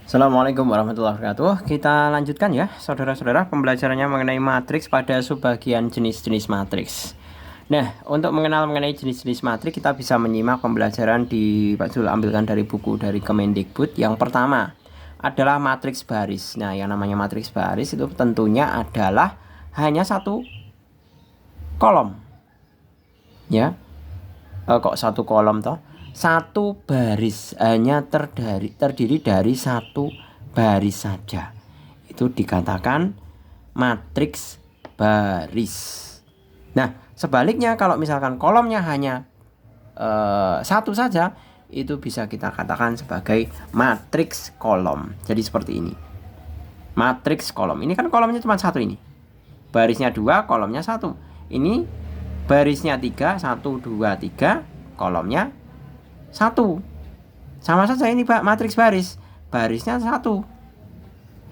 Assalamualaikum warahmatullahi wabarakatuh. Kita lanjutkan ya, saudara-saudara, pembelajarannya mengenai matriks pada subbagian jenis-jenis matriks. Nah, untuk mengenal mengenai jenis-jenis matriks, kita bisa menyimak pembelajaran di Pak Zul ambilkan dari buku dari Kemendikbud. Yang pertama adalah matriks baris. Nah, yang namanya matriks baris itu tentunya adalah hanya satu kolom. Ya, kok satu kolom toh? Satu baris, hanya terdiri dari satu baris saja. Itu dikatakan matriks baris. Nah, sebaliknya kalau misalkan kolomnya hanya satu saja, itu bisa kita katakan sebagai matriks kolom. Jadi seperti ini. Matriks kolom. Ini kan kolomnya cuma satu ini. Barisnya 2, kolomnya 1. Ini barisnya 3, 1, 2, 3, kolomnya 1. Sama saja ini Pak, matriks baris. Barisnya 1.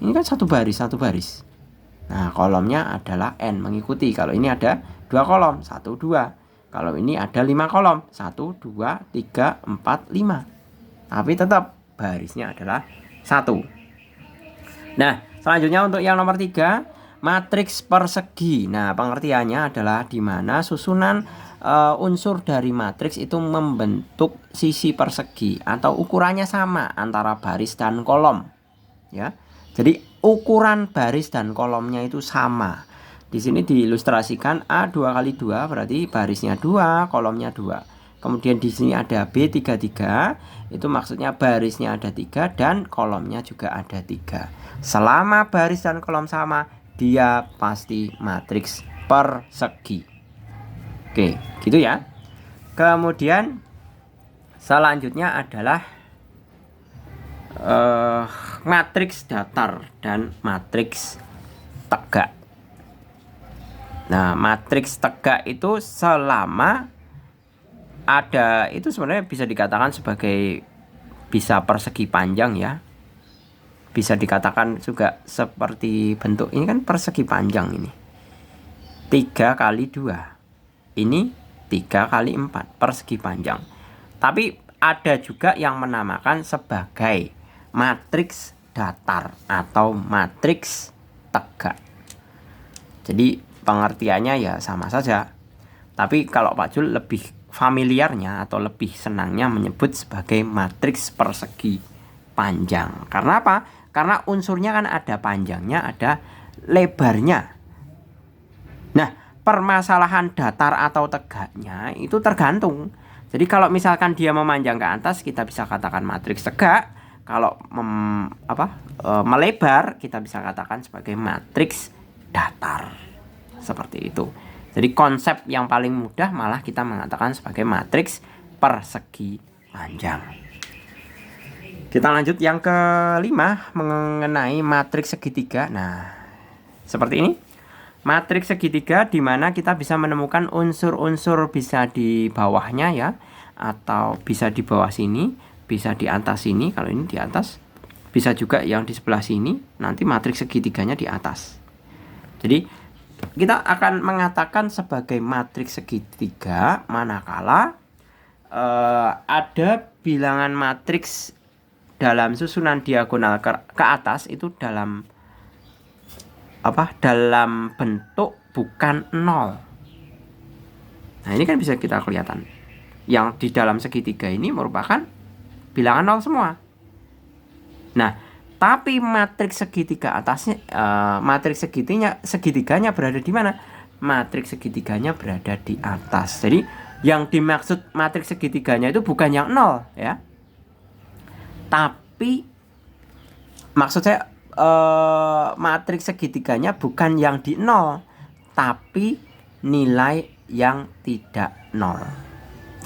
Ini kan satu baris, satu baris. Nah, kolomnya adalah n mengikuti. Kalau ini ada 2 kolom, 1, 2. Kalau ini ada 5 kolom, 1, 2, 3, 4, 5. Tapi tetap barisnya adalah 1. Nah, selanjutnya untuk yang nomor 3, matriks persegi. Nah, pengertiannya adalah di mana susunan unsur dari matriks itu membentuk sisi persegi atau ukurannya sama antara baris dan kolom. Ya. Jadi ukuran baris dan kolomnya itu sama. Di sini diilustrasikan A 2 kali 2 berarti barisnya 2, kolomnya 2. Kemudian di sini ada B33, itu maksudnya barisnya ada 3 dan kolomnya juga ada 3. Selama baris dan kolom sama, dia pasti matriks persegi. Oke, gitu ya. Kemudian selanjutnya adalah matriks datar dan matriks tegak. Nah, matriks tegak itu selama ada, itu sebenarnya bisa dikatakan sebagai bisa persegi panjang ya. Bisa dikatakan juga seperti bentuk ini kan persegi panjang ini. 3 kali 2. Ini 3 kali 4 persegi panjang. Tapi ada juga yang menamakan sebagai matriks datar atau matriks tegak. Jadi pengertiannya ya sama saja. Tapi kalau Pak Jul lebih familiarnya atau lebih senangnya menyebut sebagai matriks persegi panjang. Karena apa? Karena unsurnya kan ada panjangnya, ada lebarnya. Nah, permasalahan datar atau tegaknya itu tergantung. Jadi kalau misalkan dia memanjang ke atas, kita bisa katakan matriks tegak. Kalau melebar, kita bisa katakan sebagai matriks datar. Seperti itu. Jadi konsep yang paling mudah malah kita mengatakan sebagai matriks persegi panjang. Kita lanjut yang kelima mengenai matriks segitiga. Nah, seperti ini. Matriks segitiga di mana kita bisa menemukan unsur-unsur bisa di bawahnya ya, atau bisa di bawah sini, bisa di atas sini. Kalau ini di atas, bisa juga yang di sebelah sini. Nanti matriks segitiganya di atas. Jadi kita akan mengatakan sebagai matriks segitiga manakala ada bilangan matriks dalam susunan diagonal ke atas itu dalam bentuk bukan 0. Nah, ini kan bisa kita kelihatan. Yang di dalam segitiga ini merupakan bilangan 0 semua. Nah, tapi matriks segitiga atasnya, matriks segitiganya berada di mana? Matriks segitiganya berada di atas. Jadi yang dimaksud matriks segitiganya itu bukan yang 0 ya. Tapi maksud saya matriks segitiganya bukan yang di 0, tapi nilai yang tidak 0.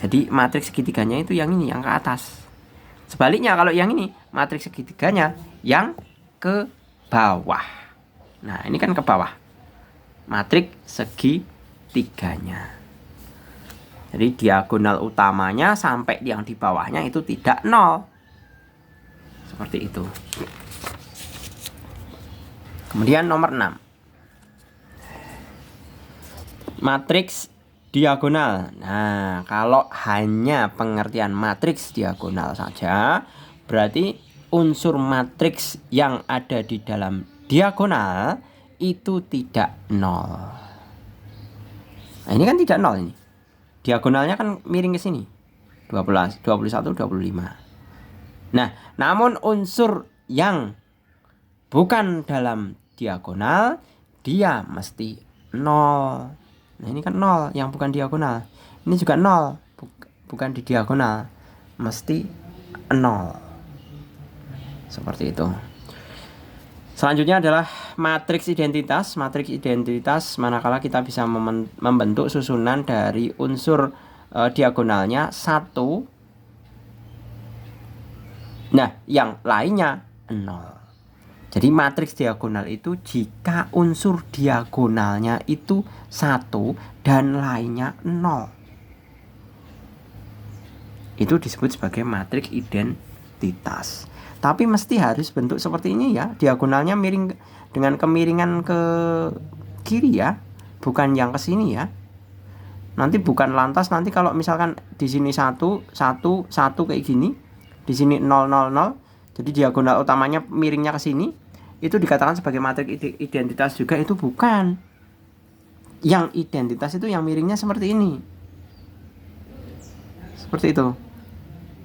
Jadi matriks segitiganya itu yang ini, yang ke atas. Sebaliknya kalau yang ini, matriks segitiganya yang ke bawah. Nah, ini kan ke bawah. Matriks segitiganya. Jadi diagonal utamanya sampai yang di bawahnya itu tidak 0. Seperti itu. Kemudian nomor 6. Matriks diagonal. Nah, kalau hanya pengertian matriks diagonal saja, berarti unsur matriks yang ada di dalam diagonal itu tidak nol. Nah, ini kan tidak nol ini. Diagonalnya kan miring ke sini. 12, 21, 25. Nah, namun unsur yang bukan dalam diagonal dia mesti nol. Nah, ini kan nol yang bukan diagonal. Ini juga nol, bukan di diagonal. Mesti nol. Seperti itu. Selanjutnya adalah matriks identitas. Matriks identitas manakala kita bisa membentuk susunan dari unsur diagonalnya 1. Nah, yang lainnya 0. Jadi matriks diagonal itu jika unsur diagonalnya itu 1 dan lainnya 0. Itu disebut sebagai matriks identitas. Tapi mesti harus bentuk seperti ini ya. Diagonalnya miring dengan kemiringan ke kiri ya, bukan yang ke sini ya. Nanti bukan lantas nanti kalau misalkan di sini 1 kayak gini, di sini 0 0 0. Jadi diagonal utamanya miringnya ke sini, itu dikatakan sebagai matriks identitas juga, itu bukan. Yang identitas itu yang miringnya seperti ini. Seperti itu.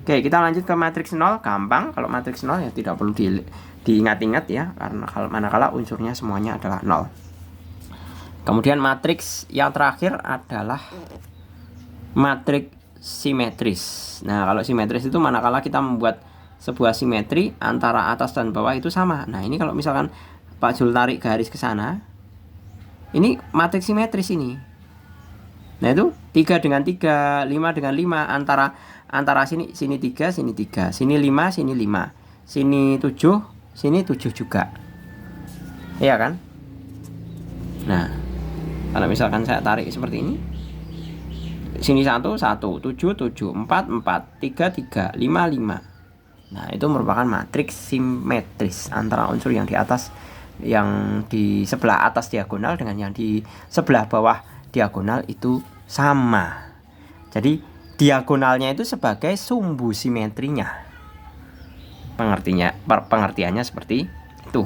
Oke, kita lanjut ke matriks 0. Gampang, kalau matriks 0 ya tidak perlu diingat-ingat ya, karena kalau manakala unsurnya semuanya adalah 0. Kemudian matriks yang terakhir adalah matriks simetris. Nah, kalau simetris itu manakala kita membuat sebuah simetri antara atas dan bawah itu sama. Nah, ini kalau misalkan Pak Jul tarik garis ke sana, ini matriks simetris ini. Nah, itu 3 dengan 3, 5 dengan 5, antara sini 3, sini 3, sini 5, sini 5, sini 7, sini 7 juga. Iya kan? Nah, kalau misalkan saya tarik seperti ini, sini 1, 1, 7, 7, 4, 4, 3, 3, 5, 5. Nah, itu merupakan matriks simetris antara unsur yang di atas, yang di sebelah atas diagonal dengan yang di sebelah bawah diagonal itu sama. Jadi diagonalnya itu sebagai sumbu simetrinya. Pengertiannya seperti itu.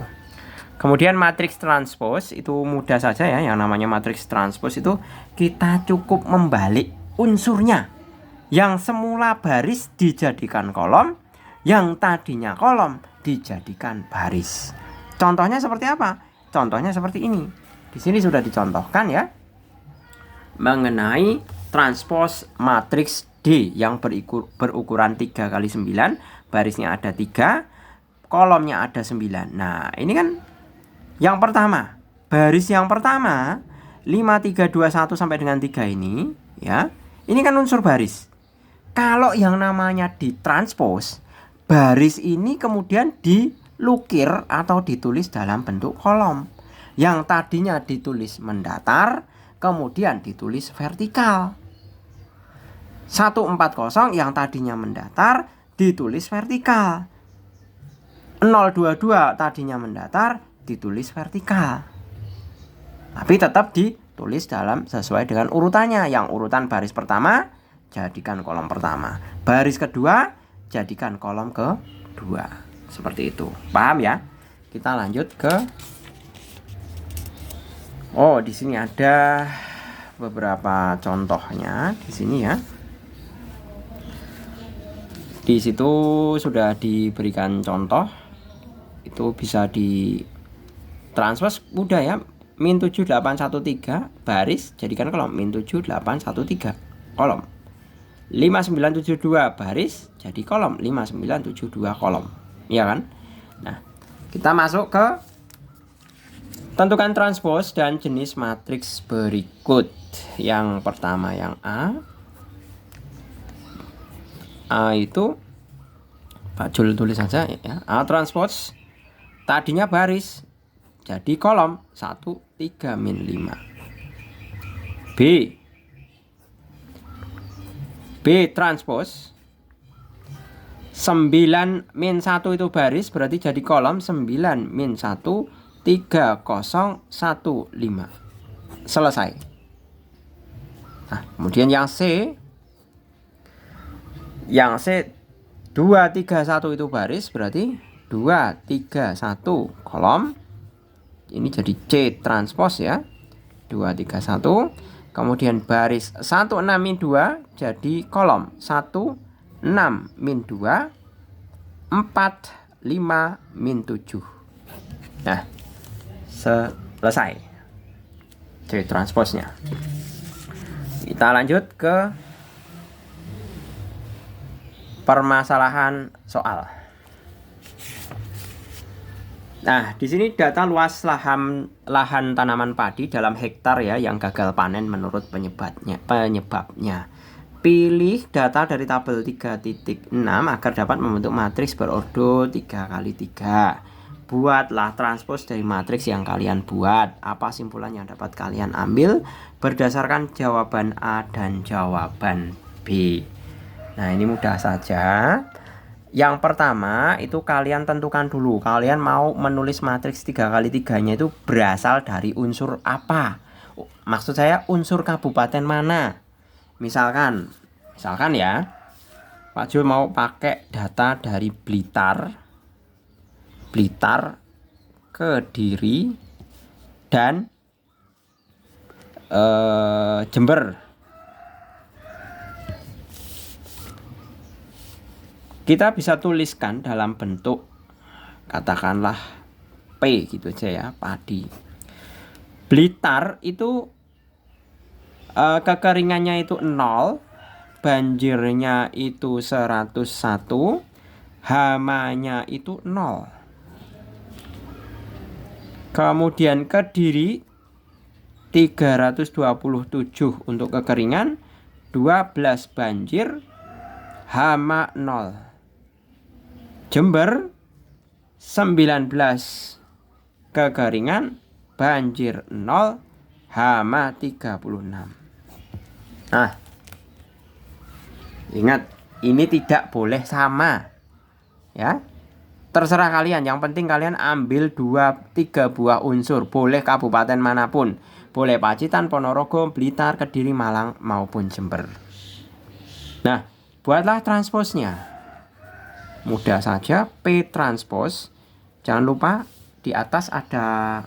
Kemudian matriks transpose itu mudah saja ya. Yang namanya matriks transpose itu kita cukup membalik unsurnya. Yang semula baris dijadikan kolom, yang tadinya kolom dijadikan baris. Contohnya seperti apa? Contohnya seperti ini. Di sini sudah dicontohkan ya, mengenai transpose matriks D yang berukuran 3 kali 9, barisnya ada 3, kolomnya ada 9. Nah, ini kan yang pertama, baris yang pertama 5, 3, 2, 1 sampai dengan 3 ini ya. Ini kan unsur baris. Kalau yang namanya ditranspose, baris ini kemudian dilukir atau ditulis dalam bentuk kolom. Yang tadinya ditulis mendatar, kemudian ditulis vertikal. 140 yang tadinya mendatar ditulis vertikal. 022 tadinya mendatar ditulis vertikal. Tapi tetap ditulis dalam sesuai dengan urutannya. Yang urutan baris pertama jadikan kolom pertama, baris kedua jadikan kolom kedua. Seperti itu. Paham ya? Kita lanjut ke di sini ada beberapa contohnya di sini ya. Di situ sudah diberikan contoh. Itu bisa di transpose mudah ya. Min 7813 baris jadikan kolom. Min 7813 kolom. 5972 baris jadi kolom. 5972 kolom. Iya kan? Nah, kita masuk ke tentukan transpose dan jenis matriks berikut. Yang pertama yang A. A itu Pak Jul tulis saja ya. A transpose tadinya baris jadi kolom 1, 3, min 5. B transpose 9 min 1 itu baris berarti jadi kolom 9 min 1 3, 0, 1, 5. Selesai. Nah, kemudian yang C 2, 3, 1 itu baris berarti 2, 3, 1 kolom. Ini jadi C transpose ya. 2, 3, 1. Kemudian baris 1, 6, min 2 jadi kolom 1, 6, min 2, 4, 5, min 7. Nah, selesai C transposnya. Kita lanjut ke permasalahan soal. Nah, di sini data luas lahan tanaman padi dalam hektar ya yang gagal panen menurut penyebabnya. Pilih data dari tabel 3.6 agar dapat membentuk matriks berordo 3x3. Buatlah transpos dari matriks yang kalian buat. Apa simpulan yang dapat kalian ambil berdasarkan jawaban A dan jawaban B? Nah, ini mudah saja. Yang pertama itu kalian tentukan dulu, kalian mau menulis matriks 3x3-nya itu berasal dari unsur apa? Maksud saya unsur kabupaten mana? Misalkan ya, Pak Jul mau pakai data dari Blitar, Kediri, dan Jember. Kita bisa tuliskan dalam bentuk katakanlah P gitu aja ya, padi. Blitar itu kekeringannya itu 0, banjirnya itu 101, hamanya itu 0. Kemudian Kediri 327 untuk kekeringan, 12 banjir, hama 0. Jember 19 kekeringan, banjir 0, hama 36. Nah, ingat ini tidak boleh sama ya. Terserah kalian, yang penting kalian ambil 2-3 buah unsur. Boleh kabupaten manapun, boleh Pacitan, Ponorogo, Blitar, Kediri, Malang maupun Jember. Nah, buatlah transposnya. Mudah saja, P transpose. Jangan lupa di atas ada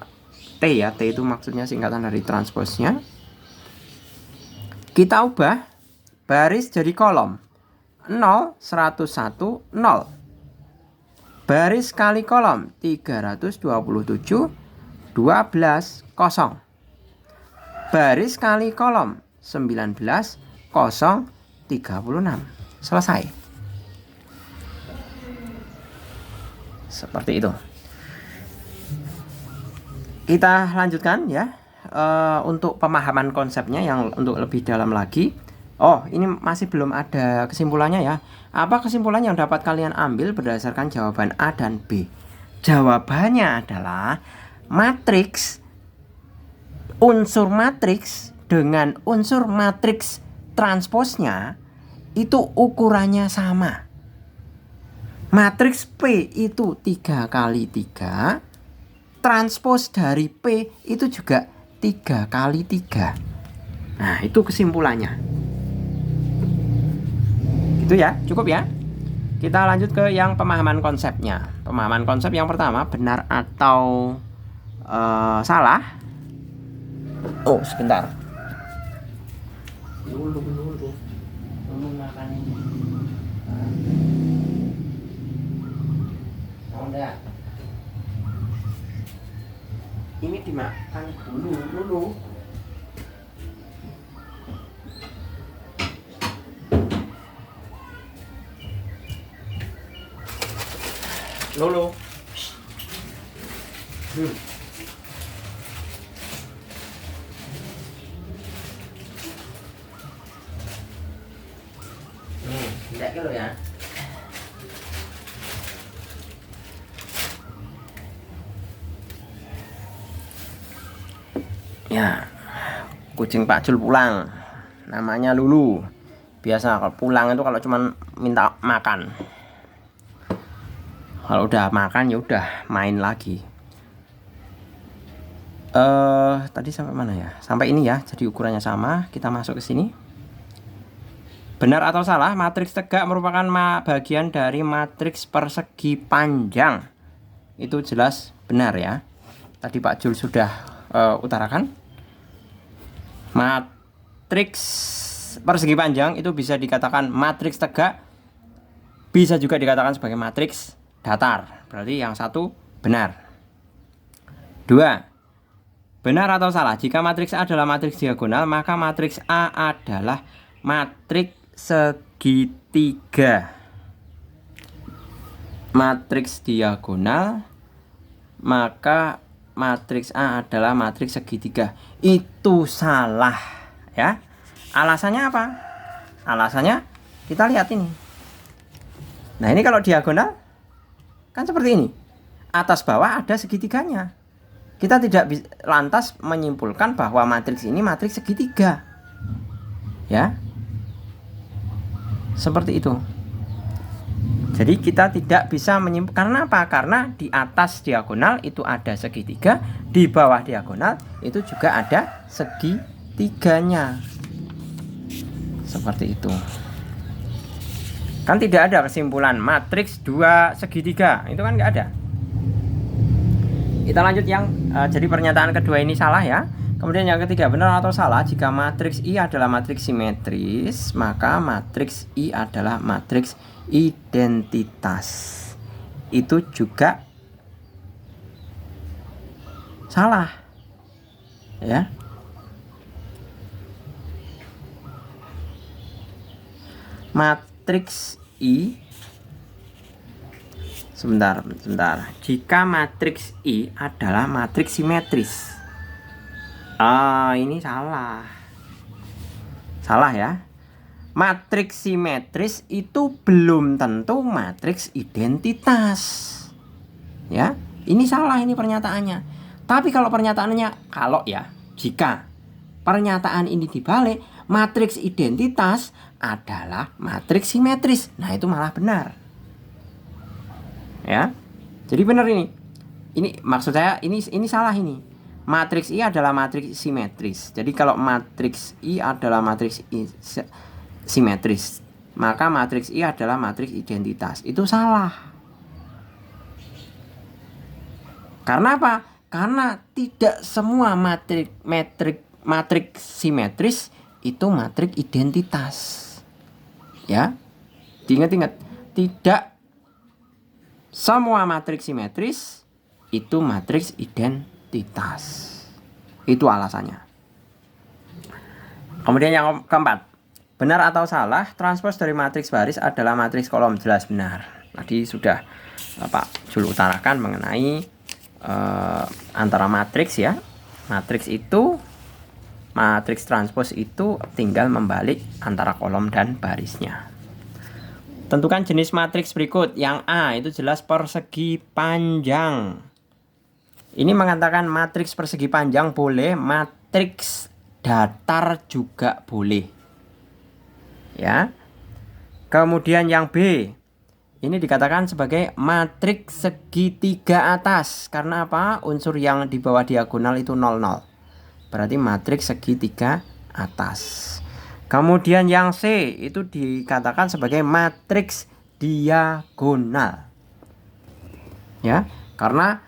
T ya. T itu maksudnya singkatan dari transposnya. Kita ubah baris jadi kolom 0, 101, 0. Baris kali kolom 327, 12, 0. Baris kali kolom 19, 0, 36. Selesai. Seperti itu. Kita lanjutkan ya, untuk pemahaman konsepnya yang untuk lebih dalam lagi. Oh, ini masih belum ada kesimpulannya ya. Apa kesimpulan yang dapat kalian ambil berdasarkan jawaban A dan B? Jawabannya adalah matriks, unsur matriks dengan unsur matriks transposnya itu ukurannya sama. Matriks P itu 3x3, transpos dari P itu juga 3x3. Nah, itu kesimpulannya. Itu ya, cukup ya. Kita lanjut ke yang pemahaman konsepnya. Pemahaman konsep yang pertama, benar atau salah. Oh, sebentar. Dulu makan ini. Udah. Ini dimakan dulu. Lulu. Tidak kilo ya. Ya, kucing Pak Jul pulang. Namanya Lulu. Biasa kalau pulang itu kalau cuman minta makan. Kalau udah makan ya udah main lagi. Tadi sampai mana ya? Sampai ini ya. Jadi ukurannya sama. Kita masuk ke sini. Benar atau salah? Matriks tegak merupakan bagian dari matriks persegi panjang. itu jelas benar ya. Tadi Pak Jul sudah utarakan. Matriks persegi panjang itu bisa dikatakan matriks tegak, bisa juga dikatakan sebagai matriks datar. Berarti yang satu benar. 2. Benar atau salah? Jika matriks A adalah matriks diagonal, maka matriks A adalah matriks segitiga. Matriks diagonal, maka matriks A adalah matriks segitiga. Itu salah ya. Alasannya apa? Alasannya kita lihat ini. Nah, ini kalau diagonal kan seperti ini. Atas bawah ada segitiganya. Kita tidak lantas menyimpulkan bahwa matriks ini matriks segitiga. Ya. Seperti itu. Jadi kita tidak bisa menyimpulkan. Karena apa? Karena di atas diagonal itu ada segitiga, di bawah diagonal itu juga ada segitiganya. Seperti itu. Kan tidak ada kesimpulan matriks 2 segitiga. Itu kan nggak ada. Kita lanjut yang jadi pernyataan kedua ini salah ya. Kemudian yang ketiga, benar atau salah? Jika matriks I adalah matriks simetris, maka matriks I adalah matriks identitas. Itu juga salah. Ya. Matriks I, sebentar. Jika matriks I adalah matriks simetris. Ini salah. Salah ya. Matriks simetris itu belum tentu matriks identitas. Ya, ini salah ini pernyataannya. Tapi kalau pernyataannya, jika pernyataan ini dibalik, matriks identitas adalah matriks simetris. Nah, itu malah benar. Ya. Jadi benar ini. Ini maksud saya ini salah ini. Matriks I adalah matriks simetris. Jadi kalau matriks I adalah matriks simetris, maka matriks I adalah matriks identitas. Itu salah. Karena apa? Karena tidak semua matriks simetris itu matriks identitas. Ya. Diingat-ingat, tidak semua matriks simetris itu matriks identitas. Itu alasannya. Kemudian yang keempat, benar atau salah transpos dari matriks baris adalah matriks kolom? Jelas benar. Tadi sudah Pak Jul utarakan mengenai antara matriks ya. Matriks transpos itu tinggal membalik antara kolom dan barisnya. Tentukan jenis matriks berikut. Yang A itu jelas persegi panjang. Ini mengatakan matriks persegi panjang boleh, matriks datar juga boleh. Ya. Kemudian yang B, ini dikatakan sebagai matriks segitiga atas. Karena apa? Unsur yang di bawah diagonal itu 0, 0. Berarti matriks segitiga atas. Kemudian yang C itu dikatakan sebagai matriks diagonal. Ya, karena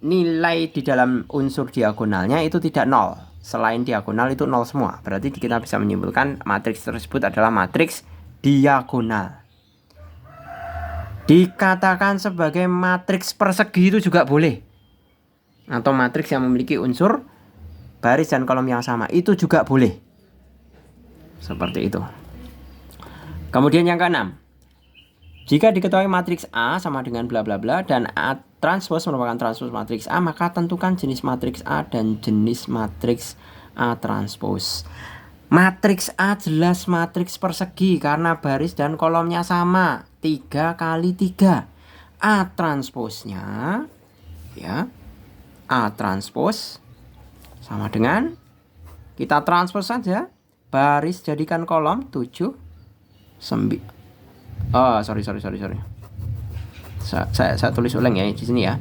nilai di dalam unsur diagonalnya itu tidak 0. Selain diagonal itu 0 semua. Berarti kita bisa menyimpulkan matriks tersebut adalah matriks diagonal. Dikatakan sebagai matriks persegi itu juga boleh. Atau matriks yang memiliki unsur baris dan kolom yang sama, itu juga boleh. Seperti itu. Kemudian yang keenam, jika diketahui matriks A sama dengan bla bla bla dan A transpos merupakan transpos matriks A, maka tentukan jenis matriks A dan jenis matriks A transpos. Matriks A jelas matriks persegi karena baris dan kolomnya sama, 3 kali 3. A transposnya ya, A transpos sama dengan, kita transpos saja, baris jadikan kolom 7 9. Sorry. Saya tulis ulang ya di sini ya.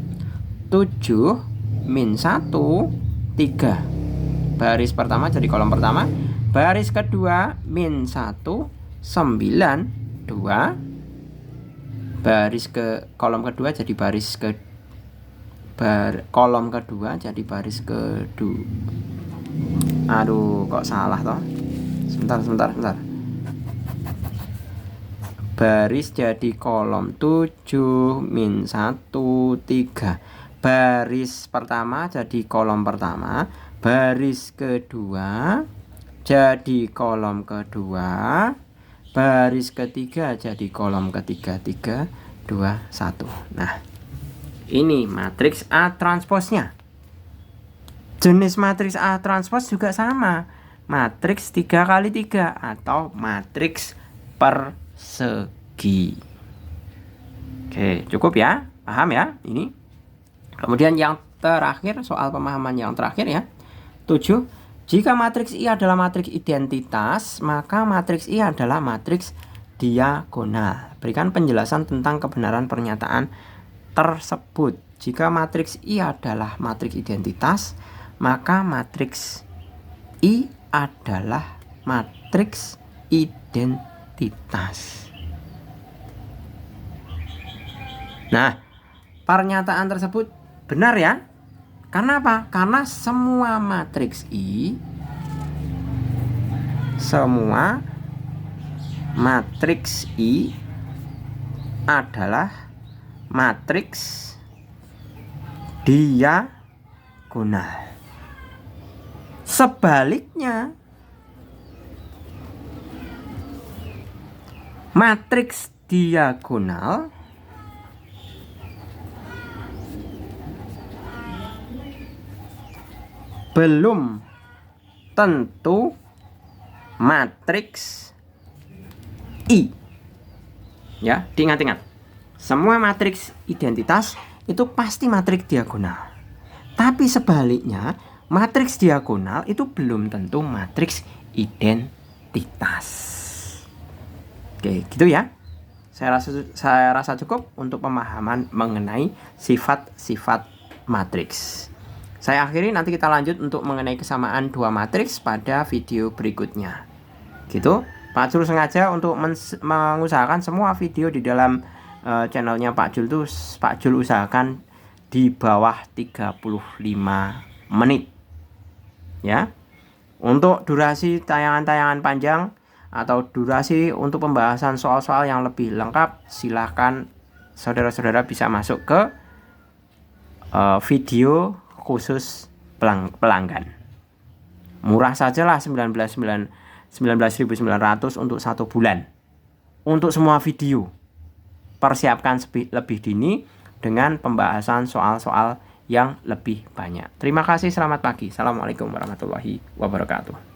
7 min 1 3. Baris pertama jadi kolom pertama, baris kedua min 1 9 2. Baris ke kolom kedua jadi baris ke kolom kedua jadi baris kedua. Aduh, kok salah toh? Sebentar. Baris jadi kolom 7 min 1 3. Baris pertama jadi kolom pertama, baris kedua jadi kolom kedua, baris ketiga jadi kolom ketiga. 3 2 1. Nah, ini matriks A transposnya. Jenis matriks A transpos juga sama, matriks 3 kali 3 atau matriks persegi. Oke, cukup ya, paham ya ini. Kemudian yang terakhir, soal pemahaman yang terakhir ya, 7. Jika matriks I adalah matriks identitas, maka matriks I adalah matriks diagonal. Berikan penjelasan tentang kebenaran pernyataan tersebut. Jika matriks I adalah matriks identitas, maka matriks I adalah matriks identitas. Nah, pernyataan tersebut benar ya. Karena apa? Karena semua matriks I adalah matriks diagonal. Sebaliknya, matriks diagonal belum tentu matriks I. Ya, diingat-ingat. Semua matriks identitas itu pasti matriks diagonal. Tapi sebaliknya, matriks diagonal itu belum tentu matriks identitas. Oke, gitu ya. Saya rasa cukup untuk pemahaman mengenai sifat-sifat matriks. Saya akhiri, nanti kita lanjut untuk mengenai kesamaan dua matriks pada video berikutnya. Gitu. Pak Jul sengaja untuk mengusahakan semua video di dalam channelnya Pak Jul tuh Pak Jul usahakan di bawah 35 menit. Ya. Untuk durasi tayangan-tayangan panjang atau durasi untuk pembahasan soal-soal yang lebih lengkap, silahkan saudara-saudara bisa masuk ke video khusus pelanggan. Murah sajalah 19.900 untuk 1 bulan. Untuk semua video. Persiapkan lebih dini dengan pembahasan soal-soal yang lebih banyak. Terima kasih, selamat pagi. Assalamualaikum warahmatullahi wabarakatuh.